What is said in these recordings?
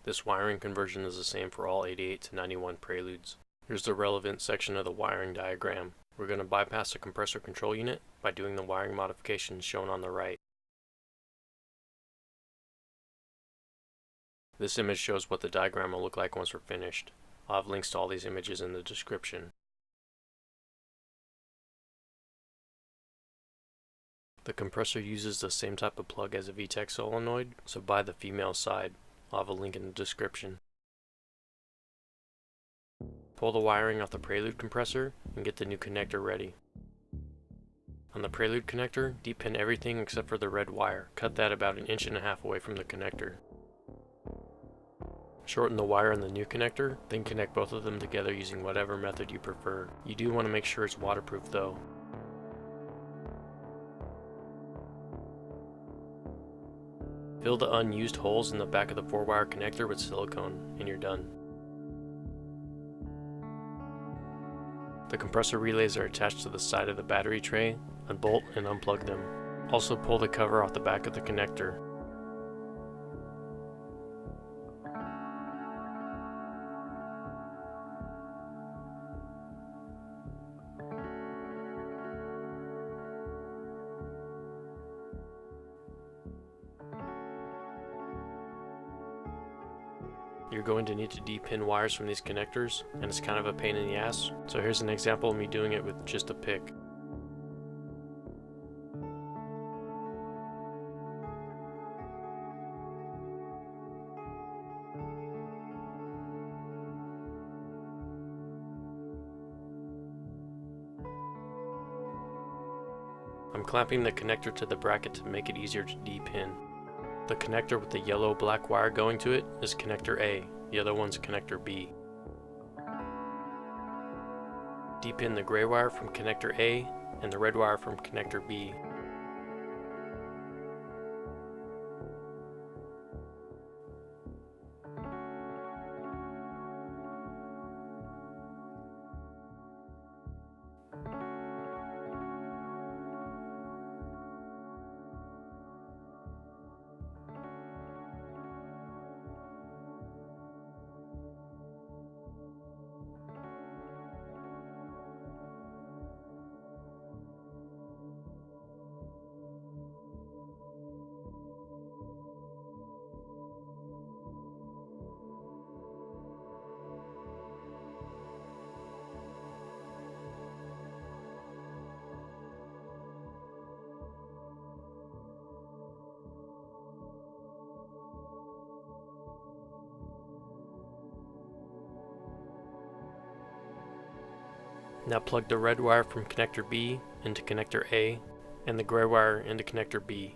This wiring conversion is the same for all 88 to 91 preludes. Here's the relevant section of the wiring diagram. We're going to bypass the compressor control unit by doing the wiring modifications shown on the right. This image shows what the diagram will look like once we're finished. I'll have links to all these images in the description. The compressor uses the same type of plug as a VTEC solenoid, so buy the female side. I'll have a link in the description. Pull the wiring off the prelude compressor and get the new connector ready. On the prelude connector, depin everything except for the red wire. Cut that about 1.5 inches away from the connector. Shorten the wire in the new connector, then connect both of them together using whatever method you prefer. You do want to make sure it's waterproof though. Fill the unused holes in the back of the 4-wire connector with silicone, and you're done. The compressor relays are attached to the side of the battery tray. Unbolt and unplug them. Also pull the cover off the back of the connector. You're going to need to depin wires from these connectors, and it's kind of a pain in the ass, so here's an example of me doing it with just a pick. I'm clamping the connector to the bracket to make it easier to depin. The connector with the yellow-black wire going to it is connector A, the other one's connector B. Depin the gray wire from connector A and the red wire from connector B. Now plug the red wire from connector B into connector A and the gray wire into connector B.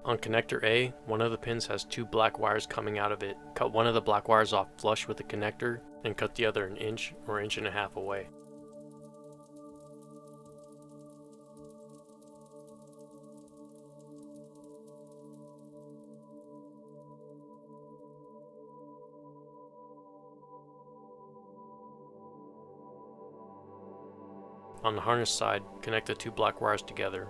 On connector A, one of the pins has 2 black wires coming out of it. Cut one of the black wires off flush with the connector and cut the other 1 inch or 1.5 inches away. On the harness side, connect the 2 black wires together.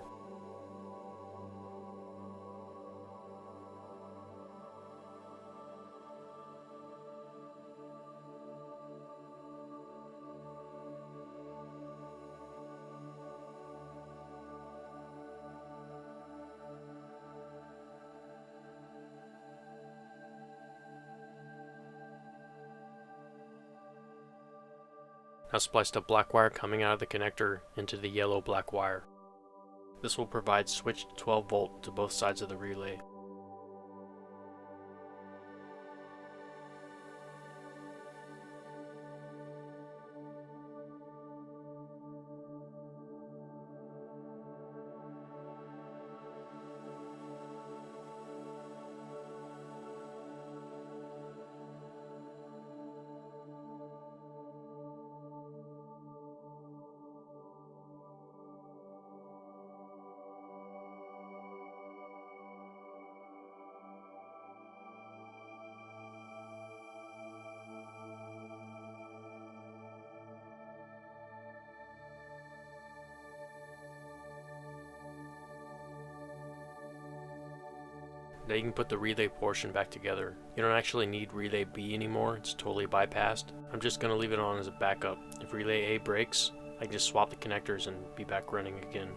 Now splice the black wire coming out of the connector into the yellow-black wire. This will provide switched 12 volt to both sides of the relay. Now you can put the relay portion back together. You don't actually need relay B anymore, it's totally bypassed. I'm just going to leave it on as a backup. If relay A breaks, I can just swap the connectors and be back running again.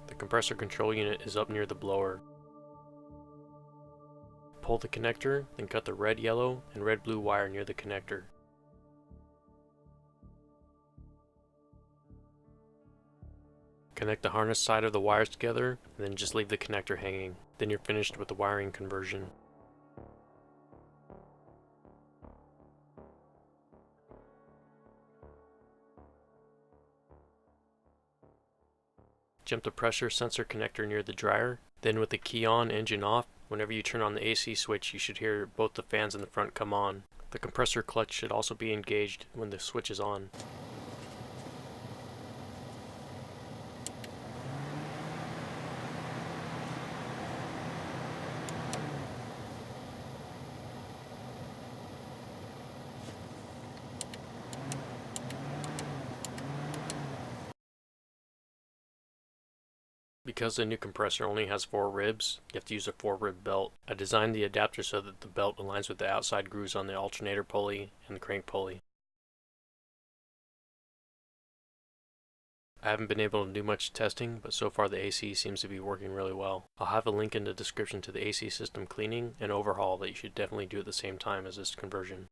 The compressor control unit is up near the blower. Pull the connector, then cut the red, yellow, and red, blue wire near the connector. Connect the harness side of the wires together, and then just leave the connector hanging. Then you're finished with the wiring conversion. Jump the pressure sensor connector near the dryer, then with the key on, engine off, whenever you turn on the AC switch you should hear both the fans in the front come on. The compressor clutch should also be engaged when the switch is on. Because the new compressor only has 4 ribs, you have to use a 4-rib belt. I designed the adapter so that the belt aligns with the outside grooves on the alternator pulley and the crank pulley. I haven't been able to do much testing, but so far the AC seems to be working really well. I'll have a link in the description to the AC system cleaning and overhaul that you should definitely do at the same time as this conversion.